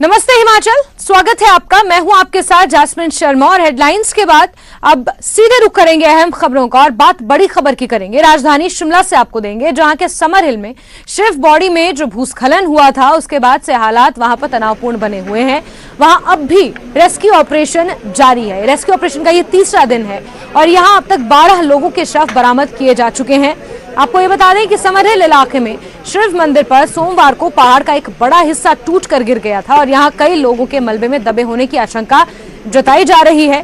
नमस्ते हिमाचल, स्वागत है आपका। मैं हूं आपके साथ जैस्मिन शर्मा और हेडलाइंस के बाद अब सीधे रुख करेंगे अहम खबरों का और बात बड़ी खबर की करेंगे। राजधानी शिमला से आपको देंगे, जहां के समर हिल में शिव बॉडी में जो भूस्खलन हुआ था उसके बाद से हालात वहां पर तनावपूर्ण बने हुए हैं। वहां अब भी रेस्क्यू ऑपरेशन जारी है। रेस्क्यू ऑपरेशन का ये तीसरा दिन है और यहां अब तक 12 लोगों के शव बरामद किए जा चुके हैं। आपको ये बता दें कि समर हिल इलाके में शिव मंदिर पर सोमवार को पहाड़ का एक बड़ा हिस्सा टूट कर गिर गया था और यहां कई लोगों के मलबे में दबे होने की आशंका जताई जा रही है।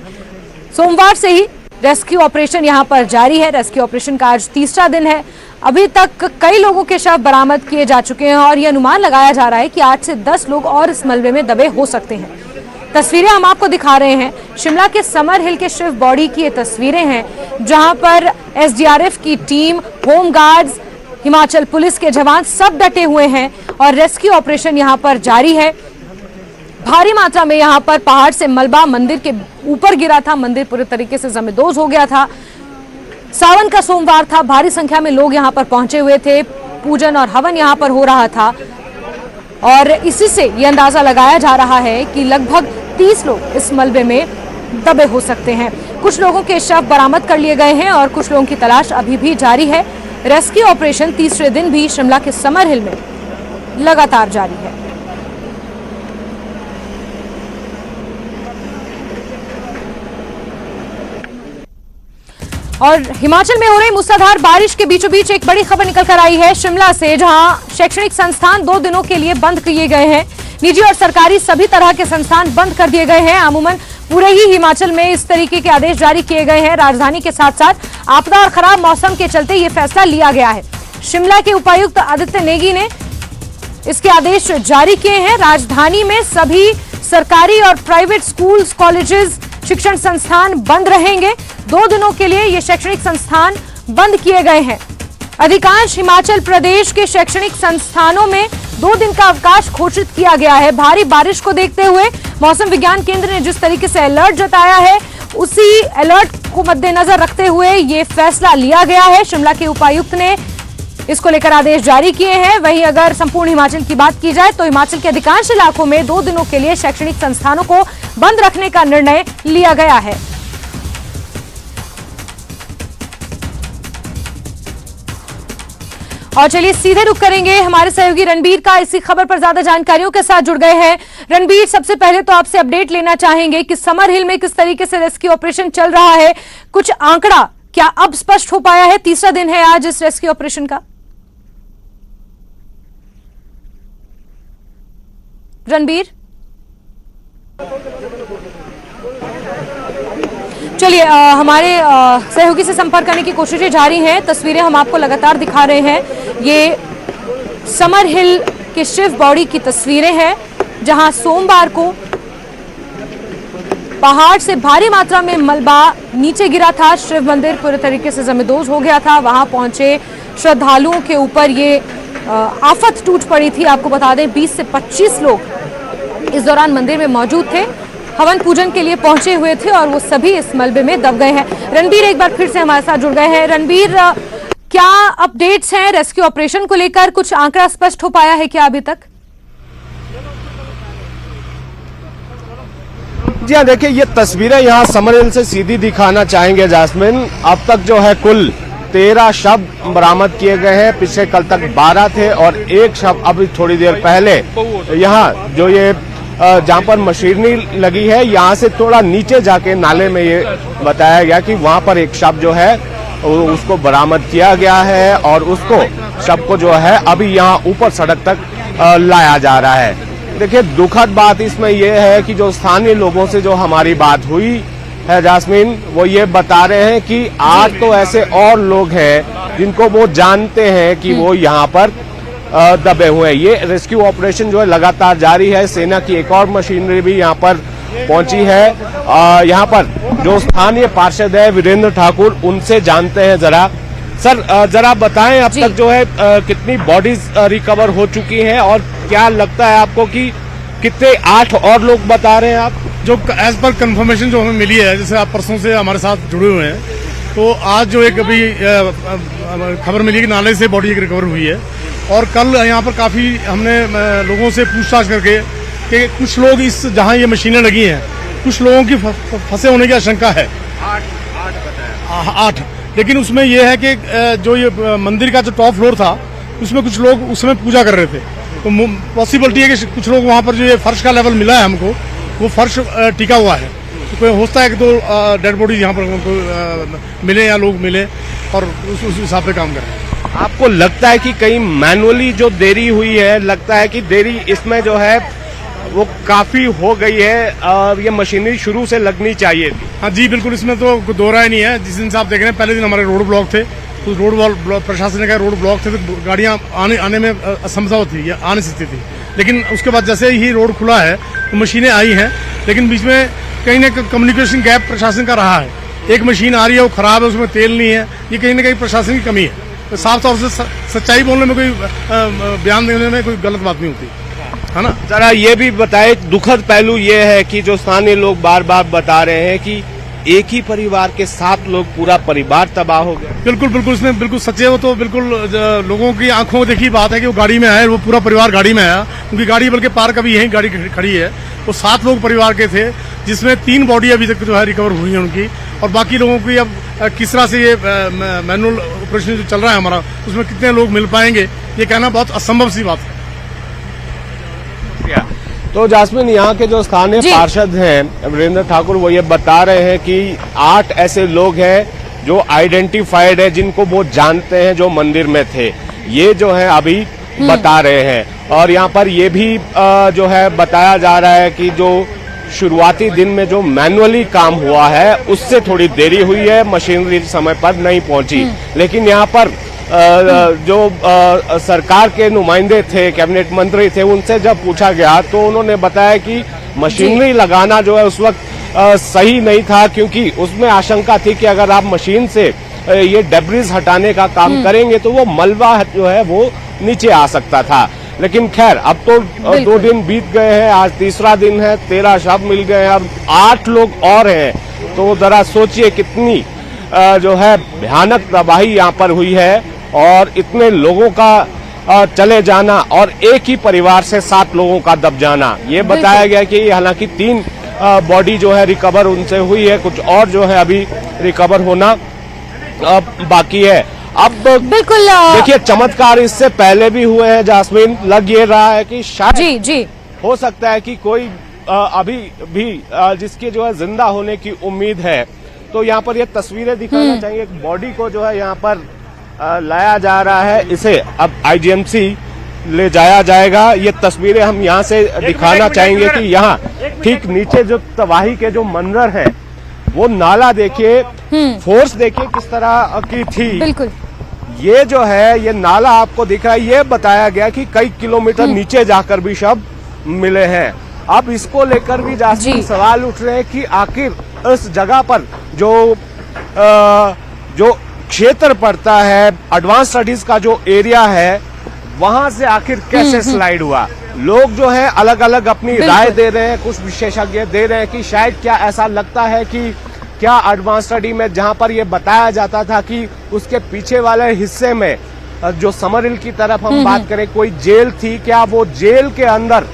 सोमवार से ही रेस्क्यू ऑपरेशन यहां पर जारी है। रेस्क्यू ऑपरेशन का आज तीसरा दिन है। अभी तक कई लोगों के शव बरामद किए जा चुके हैं और यह अनुमान लगाया जा रहा है कि 8 से 10 लोग और इस मलबे में दबे हो सकते हैं। तस्वीरें हम आपको दिखा रहे हैं। शिमला के समर हिल के शिव बॉडी की ये तस्वीरें हैं, जहां पर एसडीआरएफ की team, home guards, Himachal police के जवान सब डटे हुए हैं और रेस्क्यू ऑपरेशन यहां पर जारी है। भारी मात्रा में यहां पर पहाड़ से मलबा मंदिर के ऊपर गिरा था। मंदिर पूरे तरीके से जमींदोज हो गया था। सावन का सोमवार था, भारी संख्या में लोग यहां पर पहुंचे हुए थे। पूजन और हवन यहां पर हो रहा था और इसी से यह अंदाजा लगाया जा रहा है कि लगभग 30 लोग इस मलबे में दबे हो सकते हैं। कुछ लोगों के शव बरामद कर लिए गए हैं और कुछ लोगों की तलाश अभी भी जारी है। रेस्क्यू ऑपरेशन तीसरे दिन भी शिमला के समर हिल में लगातार जारी है। और हिमाचल में हो रही मूसलाधार बारिश के बीचों बीच एक बड़ी खबर निकल कर आई है शिमला से, जहां शैक्षणिक संस्थान 2 दिनों के लिए बंद किए गए हैं। निजी और सरकारी सभी तरह के संस्थान बंद कर दिए गए हैं। अमूमन पूरे ही हिमाचल में इस तरीके के आदेश जारी किए गए हैं। राजधानी के साथ साथ आपदा और खराब मौसम के चलते ये फैसला लिया गया है। शिमला के उपायुक्त आदित्य नेगी ने इसके आदेश जारी किए हैं। राजधानी में सभी सरकारी और प्राइवेट स्कूल्स, कॉलेजेस, शिक्षण संस्थान बंद रहेंगे। 2 दिनों के लिए ये शैक्षणिक संस्थान बंद किए गए हैं। अधिकांश हिमाचल प्रदेश के शैक्षणिक संस्थानों में 2 दिन का अवकाश घोषित किया गया है। भारी बारिश को देखते हुए मौसम विज्ञान केंद्र ने जिस तरीके से अलर्ट जताया है, उसी अलर्ट को मद्देनजर रखते हुए ये फैसला लिया गया है। शिमला के उपायुक्त ने इसको लेकर आदेश जारी किए हैं। वहीं अगर संपूर्ण हिमाचल की बात की जाए तो हिमाचल के अधिकांश इलाकों में 2 दिनों के लिए शैक्षणिक संस्थानों को बंद रखने का निर्णय लिया गया है। और चलिए सीधे रुख करेंगे हमारे सहयोगी रणबीर का। इसी खबर पर ज्यादा जानकारियों के साथ जुड़ गए हैं। रणबीर, सबसे पहले तो आपसे अपडेट लेना चाहेंगे कि समर हिल में किस तरीके से रेस्क्यू ऑपरेशन चल रहा है। कुछ आंकड़ा क्या अब स्पष्ट हो पाया है? तीसरा दिन है आज इस रेस्क्यू ऑपरेशन का। रणबीर, चलिए हमारे सहयोगी से संपर्क करने की कोशिशें जारी हैं। तस्वीरें हम आपको लगातार दिखा रहे हैं। ये समर हिल के शिव बॉडी की तस्वीरें हैं, जहां सोमवार को पहाड़ से भारी मात्रा में मलबा नीचे गिरा था। शिव मंदिर पूरे तरीके से जमींदोज हो गया था। वहां पहुंचे श्रद्धालुओं के ऊपर ये आफत टूट पड़ी थी। आपको बता दें 20 से 25 लोग इस दौरान मंदिर में मौजूद थे, हवन पूजन के लिए पहुंचे हुए थे और वो सभी इस मलबे में दब गए हैं। रणबीर एक बार फिर से हमारे साथ जुड़ गए हैं। रणबीर, क्या अपडेट्स हैं रेस्क्यू ऑपरेशन को लेकर? कुछ आंकड़ा स्पष्ट हो पाया है क्या अभी तक? जी हाँ, देखिए ये तस्वीरें यहाँ समर हिल से सीधी दिखाना चाहेंगे जैस्मिन। अब तक जो है कुल 13 शव बरामद किए गए हैं। पिछले कल तक 12 थे और एक शव अभी थोड़ी देर पहले यहाँ जो ये जहाँ पर मशीनरी लगी है, यहाँ से थोड़ा नीचे जाके नाले में ये बताया गया कि वहाँ पर एक शव जो है उसको बरामद किया गया है और उसको शव को जो है अभी यहाँ ऊपर सड़क तक लाया जा रहा है। देखिए दुखद बात इसमें यह है कि जो स्थानीय लोगों से जो हमारी बात हुई है जैस्मिन, वो ये बता रहे हैं कि 8 तो ऐसे और लोग हैं जिनको वो जानते हैं कि वो यहाँ पर दबे हुए हैं। ये रेस्क्यू ऑपरेशन जो है लगातार जारी है। सेना की एक और मशीनरी भी यहाँ पर पहुंची है। यहाँ पर जो स्थानीय पार्षद है वीरेंद्र ठाकुर, उनसे जानते हैं जरा। सर जरा बताएं अब तक जो है कितनी बॉडीज रिकवर हो चुकी हैं और क्या लगता है आपको कि कितने 8 और लोग बता रहे हैं आप? जो एज पर कंफर्मेशन जो हमें मिली है, जैसे आप परसों से हमारे साथ जुड़े हुए हैं, तो आज जो एक अभी खबर मिली कि नाले से बॉडी एक रिकवर हुई है और कल यहाँ पर काफ़ी हमने लोगों से पूछताछ करके कि कुछ लोग इस जहां ये मशीनें लगी हैं, कुछ लोगों की फंसे होने की आशंका है। 8 लेकिन उसमें यह है कि जो ये मंदिर का जो टॉप फ्लोर था उसमें कुछ लोग उसमें पूजा कर रहे थे, तो पॉसिबिलिटी है कि कुछ लोग वहां पर जो ये फर्श का लेवल मिला है हमको, वो फर्श टिका हुआ है, तो कोई होता है कि 2 डेड बॉडीज यहाँ पर हमको मिले या लोग मिले और उस हिसाब से काम करें। आपको लगता है कि कहीं मैनुअली जो देरी हुई है, लगता है कि देरी इसमें जो है वो काफी हो गई है और ये मशीनरी शुरू से लगनी चाहिए थी? हाँ जी बिल्कुल, इसमें तो दो राय नहीं है। जिस दिन से आप देख रहे हैं, पहले दिन हमारे रोड ब्लॉक थे, तो रोड प्रशासन ने कहा रोड ब्लॉक थे तो गाड़ियां आने में असमता होती है, आ नहीं सकती थी। लेकिन उसके बाद जैसे ही रोड खुला है तो मशीनें आई हैं, लेकिन बीच में कहीं ना कहीं कम्युनिकेशन गैप प्रशासन का रहा है। एक मशीन आ रही है, वो खराब है, उसमें तेल नहीं है, ये कहीं ना कहीं प्रशासन की कमी है। तो साफ तौर से सच्चाई बोलने में कोई बयान देने में कोई गलत बात नहीं होती है ना। जरा ये भी बताए, दुखद पहलू ये है कि जो स्थानीय लोग बार बार बता रहे हैं कि एक ही परिवार के 7 लोग, पूरा परिवार तबाह हो गया। बिल्कुल बिल्कुल, इसमें बिल्कुल सच्चे हो तो बिल्कुल लोगों की आंखों में देखी बात है कि वो गाड़ी में आए, वो पूरा परिवार गाड़ी में आया। उनकी गाड़ी बल्कि पार्क अभी यहीं गाड़ी खड़ी है। वो 7 लोग परिवार के थे, जिसमें 3 बॉडी अभी तक जो है रिकवर हुई है उनकी, और बाकी लोगों की अब किस तरह से ये मैनुअल ऑपरेशन जो चल रहा है हमारा, उसमें कितने लोग मिल पाएंगे, ये कहना बहुत असंभव सी बात है। तो जास्मिन, यहाँ के जो स्थानीय पार्षद हैं वीरेंद्र ठाकुर, वो ये बता रहे हैं कि 8 ऐसे लोग हैं जो आइडेंटिफाइड है, जिनको वो जानते हैं, जो मंदिर में थे। ये जो है अभी बता रहे हैं। और यहाँ पर ये भी जो है बताया जा रहा है कि जो शुरुआती दिन में जो मैनुअली काम हुआ है उससे थोड़ी देरी हुई है, मशीनरी समय पर नहीं पहुंची। लेकिन यहाँ पर जो सरकार के नुमाइंदे थे, कैबिनेट मंत्री थे, उनसे जब पूछा गया तो उन्होंने बताया कि मशीनरी लगाना जो है उस वक्त सही नहीं था, क्योंकि उसमें आशंका थी कि अगर आप मशीन से ये डेब्रिज हटाने का काम करेंगे तो वो मलबा जो है वो नीचे आ सकता था। लेकिन खैर, अब तो 2 दिन बीत गए हैं, आज तीसरा दिन है, 13 शव मिल गए हैं, अब 8 लोग और हैं। तो जरा सोचिए कितनी जो है भयानक तबाही यहाँ पर हुई है, और इतने लोगों का चले जाना और एक ही परिवार से 7 लोगों का दब जाना। ये बताया गया कि हालांकि 3 बॉडी जो है रिकवर उनसे हुई है, कुछ और जो है अभी रिकवर होना बाकी है। अब बिल्कुल देखिए, चमत्कार इससे पहले भी हुए हैं जास्मिन। लग ये रहा है कि शायद जी हो सकता है कि कोई अभी भी जिसके जो है जिंदा होने की उम्मीद है। तो यहाँ पर ये तस्वीरें दिखाना चाहिए। एक बॉडी को जो है यहाँ पर लाया जा रहा है, इसे अब आईजीएमसी ले जाया जाएगा। ये तस्वीरें हम यहाँ से दिखाना चाहेंगे कि यहाँ ठीक नीचे जो तबाही के जो मंजर है, वो नाला देखिए, फोर्स देखिए किस तरह की थी। बिल्कुल, ये जो है ये नाला आपको दिख रहा है, ये बताया गया कि कई किलोमीटर नीचे जाकर भी शव मिले हैं। अब इसको लेकर भी जास्मिन सवाल उठ रहे हैं कि आखिर इस जगह पर जो क्षेत्र पड़ता है, एडवांस स्टडीज का जो एरिया है, वहां से आखिर कैसे स्लाइड हुआ। लोग जो है अलग अलग अपनी राय दे रहे हैं। कुछ विशेषज्ञ दे रहे हैं कि शायद क्या ऐसा लगता है कि क्या एडवांस स्टडी में जहां पर ये बताया जाता था कि उसके पीछे वाले हिस्से में जो समरहिल की तरफ हम बात करें, कोई जेल थी, क्या वो जेल के अंदर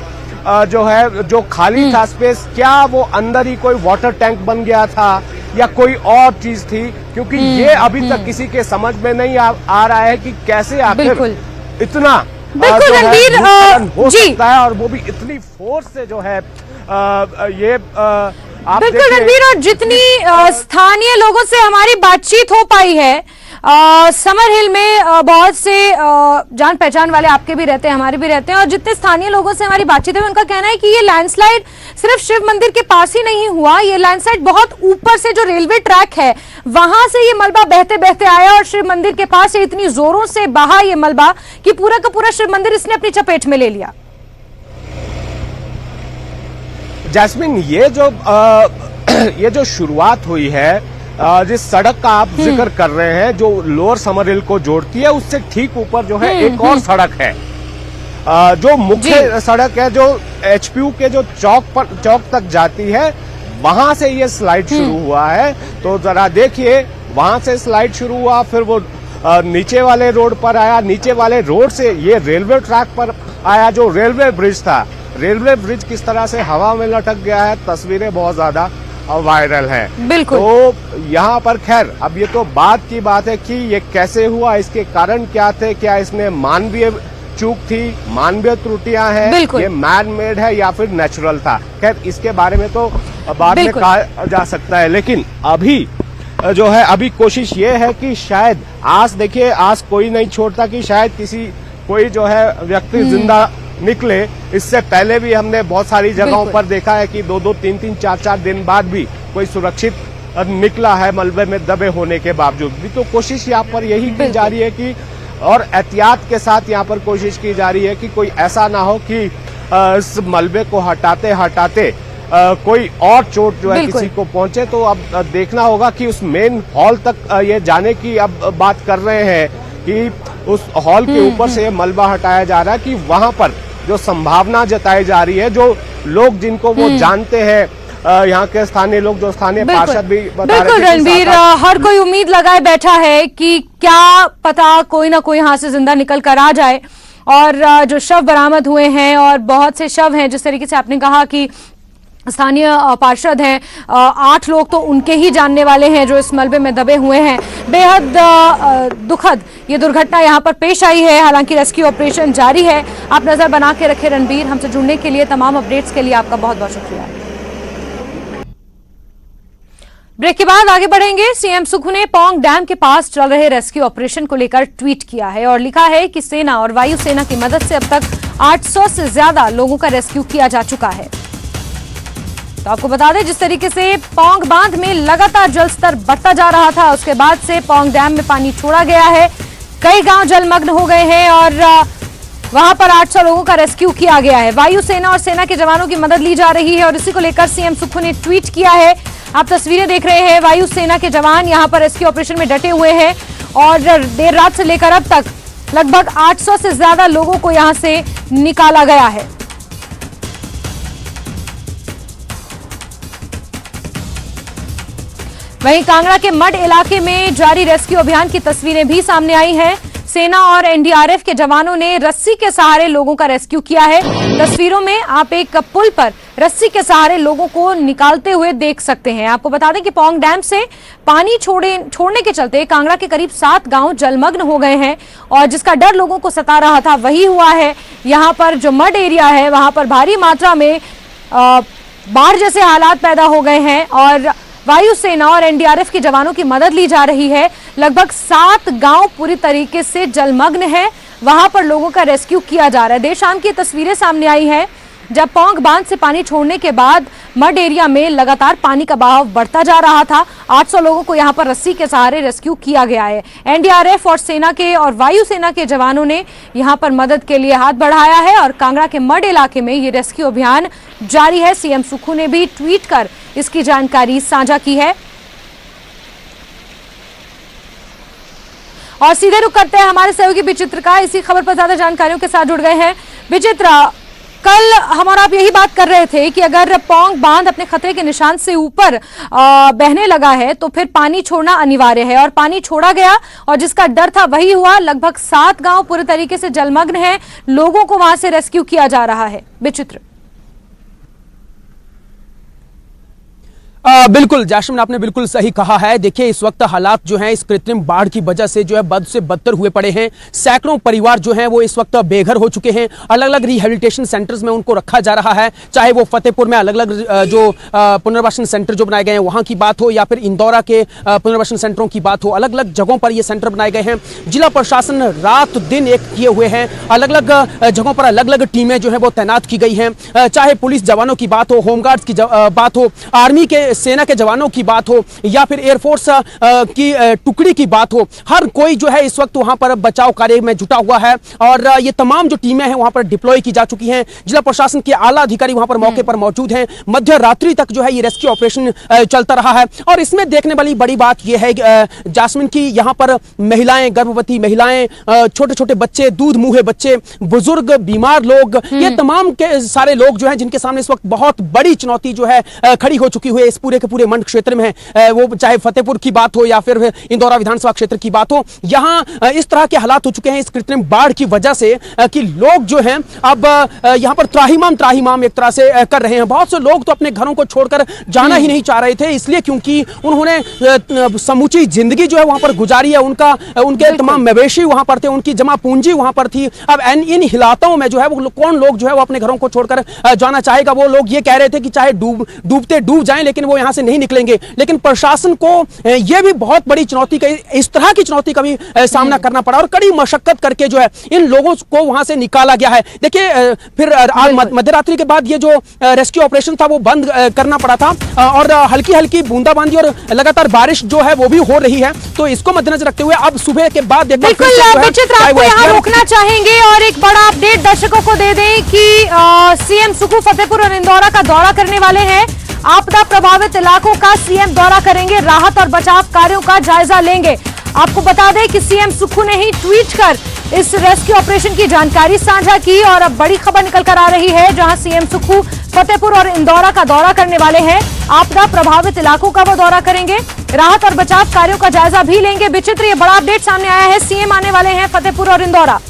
जो है जो खाली था स्पेस, क्या वो अंदर ही कोई वाटर टैंक बन गया था या कोई और चीज थी? क्योंकि ये अभी तक किसी के समझ में नहीं आ रहा है कि कैसे आखिर इतना बिल्कुल रणबीर हो सकता है, और वो भी इतनी फोर्स से जो है ये आप बिल्कुल रणबीर। और जितनी स्थानीय लोगों से हमारी बातचीत हो पाई है, समरहिल में बहुत से जान पहचान वाले आपके भी रहते हैं, हमारे भी रहते हैं, और जितने स्थानीय लोगों से हमारी बातचीत है उनका कहना है कि ये लैंडस्लाइड सिर्फ शिव मंदिर के पास ही नहीं हुआ, ये लैंडस्लाइड बहुत ऊपर से जो रेलवे ट्रैक है वहां से ये मलबा बहते बहते आया और शिव मंदिर के पास से इतनी जोरों से बहा ये मलबा कि पूरा का पूरा शिव मंदिर इसने अपनी चपेट में ले लिया। जैस्मिन, ये जो शुरुआत हुई है, जिस सड़क का आप जिक्र कर रहे हैं, जो लोअर समरहिल को जोड़ती है, उससे ठीक ऊपर जो है एक और सड़क है, जो मुख्य सड़क है, जो एचपीयू के जो चौक तक जाती है, वहां से ये स्लाइड शुरू हुआ है। तो जरा देखिए, वहां से स्लाइड शुरू हुआ, फिर वो नीचे वाले रोड पर आया, नीचे वाले रोड से ये रेलवे ट्रैक पर आया, जो रेलवे ब्रिज था रेलवे ब्रिज किस तरह से हवा में लटक गया है, तस्वीरें बहुत ज्यादा वायरल है। बिल्कुल। तो यहाँ पर खैर अब ये तो बात की बात है कि ये कैसे हुआ, इसके कारण क्या थे, क्या इसमें मानवीय चूक थी, मानवीय त्रुटियां हैं, ये मैन मेड है या फिर नेचुरल था। खैर इसके बारे में तो बाद में कहा जा सकता है, लेकिन अभी जो है अभी कोशिश ये है कि शायद आस, देखिए आस कोई नहीं छोड़ता कि शायद कोई जो है व्यक्ति जिंदा निकले। इससे पहले भी हमने बहुत सारी जगहों पर देखा है कि 2-2, 3-3, 4-4 दिन बाद भी कोई सुरक्षित निकला है मलबे में दबे होने के बावजूद भी। तो कोशिश यहाँ पर यही की जा रही है कि और एहतियात के साथ यहाँ पर कोशिश की जा रही है कि कोई ऐसा ना हो कि इस मलबे को हटाते हटाते कोई और चोट जो है किसी को पहुंचे। तो अब देखना होगा कि उस मेन हॉल तक ये जाने की अब बात कर रहे हैं कि उस हॉल के ऊपर से ये मलबा हटाया जा रहा है, कि वहां पर जो संभावना जताई जा रही है, जो लोग जिनको वो जानते हैं, यहाँ के स्थानीय लोग, जो स्थानीय पार्षद भी बता रहे थे। बिल्कुल रणवीर, हर कोई उम्मीद लगाए बैठा है कि क्या पता कोई ना कोई यहाँ से जिंदा निकल कर आ जाए। और जो शव बरामद हुए हैं, और बहुत से शव हैं, जिस तरीके से आपने कहा कि स्थानीय पार्षद हैं, 8 लोग तो उनके ही जानने वाले हैं जो इस मलबे में दबे हुए हैं। बेहद दुखद ये दुर्घटना यहाँ पर पेश आई है। हालांकि रेस्क्यू ऑपरेशन जारी है। आप नजर बना के रखें रणवीर। हमसे जुड़ने के लिए, तमाम अपडेट्स के लिए आपका बहुत बहुत शुक्रिया। ब्रेक के बाद आगे बढ़ेंगे। सीएम सुखू ने पौंग डैम के पास चल रहे रेस्क्यू ऑपरेशन को लेकर ट्वीट किया है और लिखा है कि सेना और वायुसेना की मदद से अब तक 800 से ज्यादा लोगों का रेस्क्यू किया जा चुका है। तो आपको बता दें, जिस तरीके से पौंग बांध में लगातार जल स्तर बढ़ता जा रहा था, उसके बाद से पौंग डैम में पानी छोड़ा गया है। कई गांव जलमग्न हो गए हैं और वहां पर 800 लोगों का रेस्क्यू किया गया है। वायुसेना और सेना के जवानों की मदद ली जा रही है और इसी को लेकर सीएम सुखू ने ट्वीट किया है। आप तस्वीरें देख रहे हैं, वायुसेना के जवान यहां पर रेस्क्यू ऑपरेशन में डटे हुए हैं और देर रात से लेकर अब तक लगभग 800 से ज्यादा लोगों को यहां से निकाला गया है। वहीं कांगड़ा के मड इलाके में जारी रेस्क्यू अभियान की तस्वीरें भी सामने आई हैं। सेना और एनडीआरएफ के जवानों ने रस्सी के सहारे लोगों का रेस्क्यू किया है। तस्वीरों में आप एक पुल पर रस्सी के सहारे लोगों को निकालते हुए देख सकते हैं। आपको बता दें कि पौंग डैम से पानी छोड़ने के चलते कांगड़ा के करीब 7 गांव जलमग्न हो गए हैं और जिसका डर लोगों को सता रहा था वही हुआ है। यहाँ पर जो मड एरिया है वहां पर भारी मात्रा में बाढ़ जैसे हालात पैदा हो गए हैं और वायुसेना और एनडीआरएफ के जवानों की मदद ली जा रही है। लगभग 7 गांव पूरी तरीके से जलमग्न है, वहां पर लोगों का रेस्क्यू किया जा रहा है। देर शाम की तस्वीरें सामने आई हैं जब पौंग बांध से पानी छोड़ने के बाद मड एरिया में लगातार पानी का बहाव बढ़ता जा रहा था। 800 लोगों को यहां पर रस्सी के सहारे रेस्क्यू किया गया है। एनडीआरएफ और सेना के और वायुसेना के जवानों ने यहां पर मदद के लिए हाथ बढ़ाया है और कांगड़ा के मड इलाके में ये रेस्क्यू अभियान जारी है। सीएम सुखू ने भी ट्वीट कर इसकी जानकारी साझा की है। और सीधे रुख करते हैं हमारे सहयोगी विचित्र का, इसी खबर पर ज्यादा जानकारियों के साथ जुड़ गए हैं। विचित्र, कल हम और आप यही बात कर रहे थे कि अगर पौंग बांध अपने खतरे के निशान से ऊपर बहने लगा है तो फिर पानी छोड़ना अनिवार्य है और पानी छोड़ा गया और जिसका डर था वही हुआ। लगभग 7 गांव पूरे तरीके से जलमग्न हैं, लोगों को वहां से रेस्क्यू किया जा रहा है। विचित्र। बिल्कुल जाशमिन, आपने बिल्कुल सही कहा है। देखिए इस वक्त हालात जो हैं इस कृत्रिम बाढ़ की वजह से जो है बद से बदतर हुए पड़े हैं। सैकड़ों परिवार जो हैं वो इस वक्त बेघर हो चुके हैं। अलग अलग रिहेबिलिटेशन सेंटर्स में उनको रखा जा रहा है, चाहे वो फतेहपुर में अलग अलग जो पुनर्वासन सेंटर जो बनाए गए हैं वहां की बात हो या फिर इंदौरा के पुनर्वासन सेंटरों की बात हो। अलग अलग जगहों पर ये सेंटर बनाए गए हैं। जिला प्रशासन रात दिन एक किए हुए हैं। अलग अलग जगहों पर अलग अलग टीमें जो है वो तैनात की गई हैं। चाहे पुलिस जवानों की बात हो, होमगार्ड्स की बात हो, आर्मी के सेना के जवानों की बात हो या फिर एयरफोर्स की टुकड़ी की बात हो, हर कोई जो है इस वक्त वहां पर बचाव कार्य में जुटा हुआ है और ये तमाम जो टीमें हैं वहां पर डिप्लॉय की जा चुकी हैं। जिला प्रशासन के आला अधिकारी वहां पर मौके पर मौजूद हैं। मध्य रात्रि तक जो है ये रेस्क्यू ऑपरेशन चलता रहा है और इसमें देखने वाली बड़ी बात यह है जास्मिन की यहाँ पर महिलाएं, गर्भवती महिलाएं, छोटे छोटे बच्चे, दूध मुंहे बच्चे, बुजुर्ग, बीमार लोग, ये तमाम के सारे लोग जो है जिनके सामने इस वक्त बहुत बड़ी चुनौती जो है खड़ी हो चुकी हुई है। इस पूरे के पूरे मंड क्षेत्र में है, वो चाहे फतेहपुर की बात हो या फिर इंदौरा विधानसभा क्षेत्र की बात हो, यहाँ इस तरह के हालात हो चुके हैं इस कृत्रिम बाढ़ की वजह से कि लोग जो हैं अब यहाँ पर त्राहिमाम एक तरह से कर रहे हैं। बहुत से लोग तो अपने घरों को छोड़कर जाना ही नहीं चाह रहे थे, इसलिए क्योंकि उन्होंने समूची जिंदगी जो है वहां पर गुजारी है, उनके तमाम मवेशी वहां पर थे, उनकी जमा पूंजी वहां पर थी। अब इन हिलातों में जो है वो कौन लोग जो है वो अपने घरों को छोड़कर जाना चाहेगा। वो लोग ये कह रहे थे कि चाहे डूबते डूब जाएं लेकिन वो यहां से नहीं निकलेंगे। लेकिन प्रशासन को यह भी बहुत बड़ी चुनौती का, इस तरह की चुनौती का भी सामना करना पड़ा और कड़ी मशक्कत करके जो है इन लोगों को वहां से निकाला गया है। देखिए फिर आज मध्यरात्रि के बाद ये जो रेस्क्यू ऑपरेशन था वो बंद करना पड़ा था और हल्की हल्की बूंदाबांदी और लगातार बारिश जो है वो भी हो रही है, तो इसको मद्देनजर रखते हुए अब सुबह के बाद बिल्कुल विचित्र आपको यहाँ रोकना चाहेंगे और एक बड़ा अपडेट दर्शकों को दे दें कि सीएम सुखू फतेहपुर और इंदौरा का दौरा करने वाले हैं। आपदा प्रभावित इलाकों का सीएम दौरा करेंगे, राहत और बचाव कार्यों का जायजा लेंगे। आपको बता दें कि सीएम सुखू ने ही ट्वीट कर इस रेस्क्यू ऑपरेशन की जानकारी साझा की और अब बड़ी खबर निकल कर आ रही है, जहां सीएम सुखू फतेहपुर और इंदौरा का दौरा करने वाले हैं। आपदा प्रभावित इलाकों का वो दौरा करेंगे, राहत और बचाव कार्यों का जायजा भी लेंगे। विचित्र ये बड़ा अपडेट सामने आया है, सीएम आने वाले हैं फतेहपुर और इंदौरा।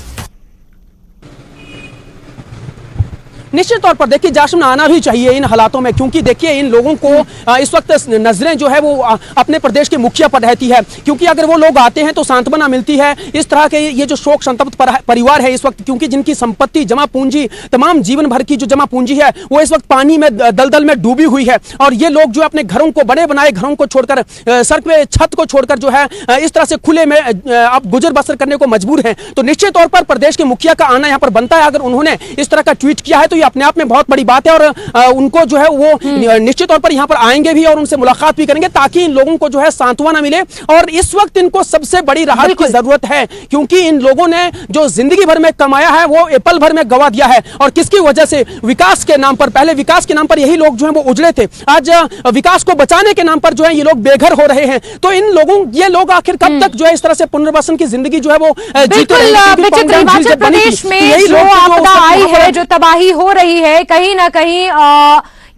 निश्चित तौर पर देखिए जाशुन आना भी चाहिए इन हालातों में, क्योंकि देखिए इन लोगों को इस वक्त नजरें जो है वो अपने प्रदेश के मुखिया पर रहती है, क्योंकि अगर वो लोग आते हैं तो सांत्वना मिलती है। इस तरह के ये जो शोक संतप्त परिवार है इस वक्त, क्योंकि जिनकी संपत्ति जमा पूंजी तमाम जीवन भर की जो जमा पूंजी है वो इस वक्त पानी में दलदल में डूबी हुई है और ये लोग जो अपने घरों को, बने बनाए घरों को छोड़कर, सड़क पे छत को छोड़कर जो है इस तरह से खुले में अब गुजर बसर करने को मजबूर हैं। तो निश्चित तौर पर प्रदेश के मुखिया का आना यहाँ पर बनता है। अगर उन्होंने इस तरह का ट्वीट किया है तो अपने आप में बहुत बड़ी बात है और उनको जो है वो निश्चित तौर पर यहां पर आएंगे भी और उनसे मुलाकात भी करेंगे, ताकि इन लोगों को जो है सांत्वना मिले। और इस वक्त इनको सबसे बड़ी राहत की जरूरत है, क्योंकि इन लोगों ने जो जिंदगी भर में कमाया है वो पल भर में गवा दिया है। और किसकी वजह से? विकास के नाम पर, पहले विकास के नाम पर यही लोग जो है वो उजड़े थे, आज विकास को बचाने के नाम पर जो है ये लोग बेघर हो रहे हैं। तो ये लोग आखिर कब तक जो है इस तरह से पुनर्वासन की जिंदगी जो है वो जीते रहेंगे? हिमाचल प्रदेश में जो आपदा आई है, जो तबाही हो रही है, कहीं ना कहीं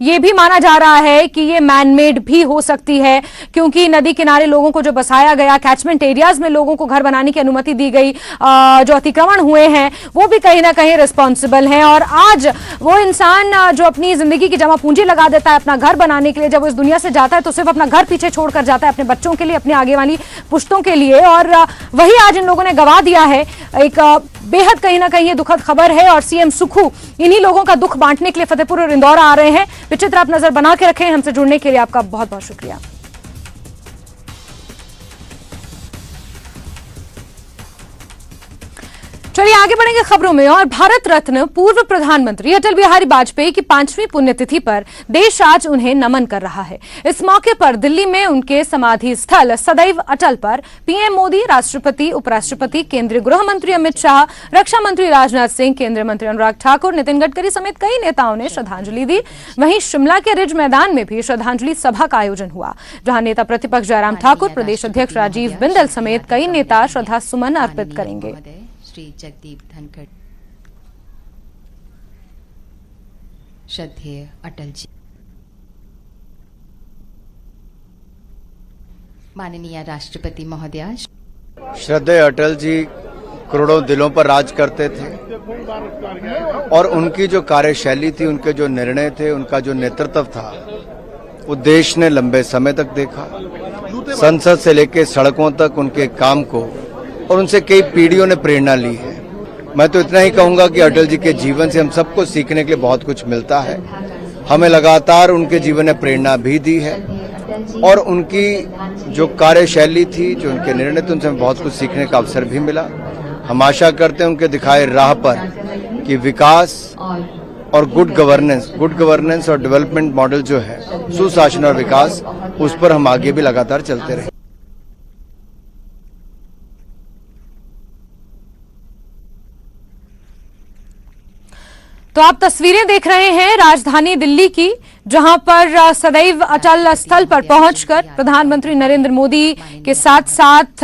ये भी माना जा रहा है कि ये मैनमेड भी हो सकती है, क्योंकि नदी किनारे लोगों को जो बसाया गया, कैचमेंट एरियाज में लोगों को घर बनाने की अनुमति दी गई, जो अतिक्रमण हुए हैं वो भी कहीं ना कहीं रिस्पॉन्सिबल हैं। और आज वो इंसान जो अपनी जिंदगी की जमा पूंजी लगा देता है अपना घर बनाने के लिए, जब वो इस दुनिया से जाता है तो सिर्फ अपना घर पीछे छोड़कर जाता है अपने बच्चों के लिए, अपनी आगे वाली पुश्तों के लिए, और वही आज इन लोगों ने गवा दिया है। एक बेहद कहीं ना कहीं ये दुखद खबर है और सीएम सुखू इन्हीं लोगों का दुख बांटने के लिए फतेहपुर और इंदौरा आ रहे हैं। विचित्र आप नजर बना के रखें। हमसे जुड़ने के लिए आपका बहुत बहुत शुक्रिया। चलिए आगे बढ़ेंगे खबरों में। और भारत रत्न पूर्व प्रधानमंत्री अटल बिहारी वाजपेयी की 5वीं पुण्यतिथि पर देश आज उन्हें नमन कर रहा है। इस मौके पर दिल्ली में उनके समाधि स्थल सदैव अटल पर पीएम मोदी, राष्ट्रपति, उपराष्ट्रपति, केंद्रीय गृह मंत्री अमित शाह, रक्षा मंत्री राजनाथ सिंह, केंद्रीय मंत्री अनुराग ठाकुर, नितिन गडकरी समेत कई नेताओं ने श्रद्धांजलि दी। वहीं शिमला के रिज मैदान में भी श्रद्धांजलि सभा का आयोजन हुआ, जहां नेता प्रतिपक्ष जयराम ठाकुर, प्रदेश अध्यक्ष राजीव बिंदल समेत कई नेता श्रद्धा सुमन अर्पित करेंगे। श्री जगदीप धनखड़, श्रद्धेय अटल जी। माननीय राष्ट्रपति महोदया, श्रद्धेय अटल जी करोड़ों दिलों पर राज करते थे और उनकी जो कार्यशैली थी, उनके जो निर्णय थे, उनका जो नेतृत्व था, वो देश ने लंबे समय तक देखा। संसद से लेकर सड़कों तक उनके काम को और उनसे कई पीढ़ियों ने प्रेरणा ली है। मैं तो इतना ही कहूंगा कि अटल जी के जीवन से हम सबको सीखने के लिए बहुत कुछ मिलता है। हमें लगातार उनके जीवन ने प्रेरणा भी दी है और उनकी जो कार्यशैली थी, जो उनके निर्णय थे, उनसे हमें बहुत कुछ सीखने का अवसर भी मिला। हम आशा करते हैं उनके दिखाए राह पर कि विकास और गुड गवर्नेंस और डेवलपमेंट मॉडल जो है, सुशासन और विकास, उस पर हम आगे भी लगातार चलते रहें। तो आप तस्वीरें देख रहे हैं राजधानी दिल्ली की, जहां पर सदैव अटल स्थल पर पहुंचकर प्रधानमंत्री नरेंद्र मोदी के साथ साथ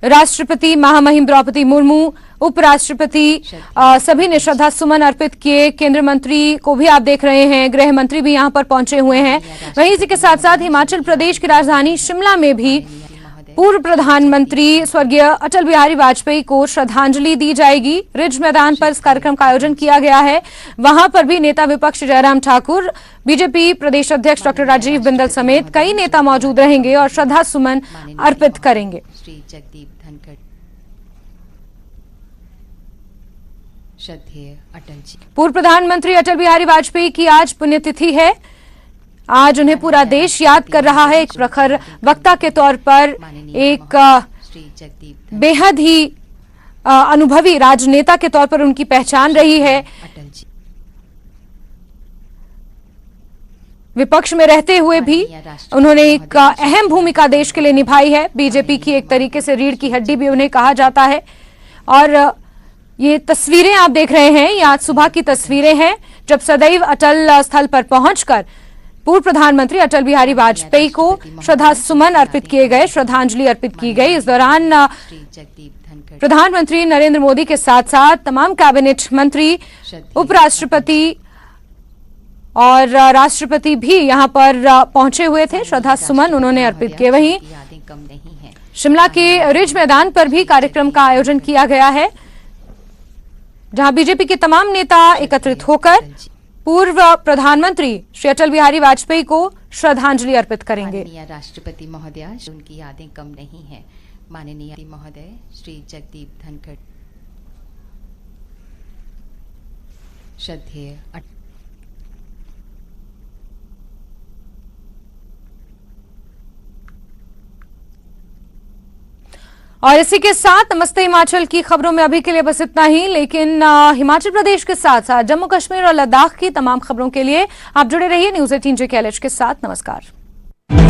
राष्ट्रपति महामहिम द्रौपदी मुर्मू, उपराष्ट्रपति सभी ने श्रद्धा सुमन अर्पित किए। केंद्रीय मंत्री को भी आप देख रहे हैं, गृह मंत्री भी यहां पर पहुंचे हुए हैं। वहीं इसी के साथ साथ हिमाचल प्रदेश की राजधानी शिमला में भी पूर्व प्रधानमंत्री स्वर्गीय अटल बिहारी वाजपेयी को श्रद्धांजलि दी जाएगी। रिज मैदान पर इस कार्यक्रम का आयोजन किया गया है। वहां पर भी नेता विपक्ष जयराम ठाकुर, बीजेपी प्रदेश अध्यक्ष डॉक्टर राजीव बिंदल समेत कई नेता मौजूद रहेंगे और श्रद्धा सुमन अर्पित करेंगे। श्री जगदीप धनखड़। श्रद्धेय अटल जी। पूर्व प्रधानमंत्री अटल बिहारी वाजपेयी की आज पुण्यतिथि है। आज उन्हें पूरा देश याद कर रहा है। एक प्रखर वक्ता के तौर पर, एक बेहद ही अनुभवी राजनेता के तौर पर उनकी पहचान रही है। अटल जी। विपक्ष में रहते हुए भी उन्होंने एक अहम भूमिका देश के लिए निभाई है। बीजेपी की एक तरीके से रीढ़ की हड्डी भी उन्हें कहा जाता है। और ये तस्वीरें आप देख रहे हैं, ये आज सुबह की तस्वीरें हैं जब सदैव अटल स्थल पर पहुंचकर पूर्व प्रधानमंत्री अटल बिहारी वाजपेयी को श्रद्धा सुमन अर्पित किए गए, श्रद्धांजलि अर्पित की गई। इस दौरान प्रधानमंत्री नरेंद्र मोदी के साथ साथ तमाम कैबिनेट मंत्री, उपराष्ट्रपति और राष्ट्रपति भी यहां पर पहुंचे हुए थे। श्रद्धा सुमन उन्होंने अर्पित किए। वहीं शिमला के रिज मैदान पर भी कार्यक्रम का आयोजन किया गया है, जहां बीजेपी के तमाम नेता एकत्रित होकर पूर्व प्रधानमंत्री श्री अटल बिहारी वाजपेयी को श्रद्धांजलि अर्पित करेंगे। माननीय राष्ट्रपति महोदय, उनकी यादें कम नहीं है। माननीय महोदय श्री जगदीप धनखड़। श्रद्धेय। और इसी के साथ नमस्ते हिमाचल की खबरों में अभी के लिए बस इतना ही। लेकिन हिमाचल प्रदेश के साथ साथ जम्मू कश्मीर और लद्दाख की तमाम खबरों के लिए आप जुड़े रहिए न्यूज़ 18 JKLH के साथ। नमस्कार।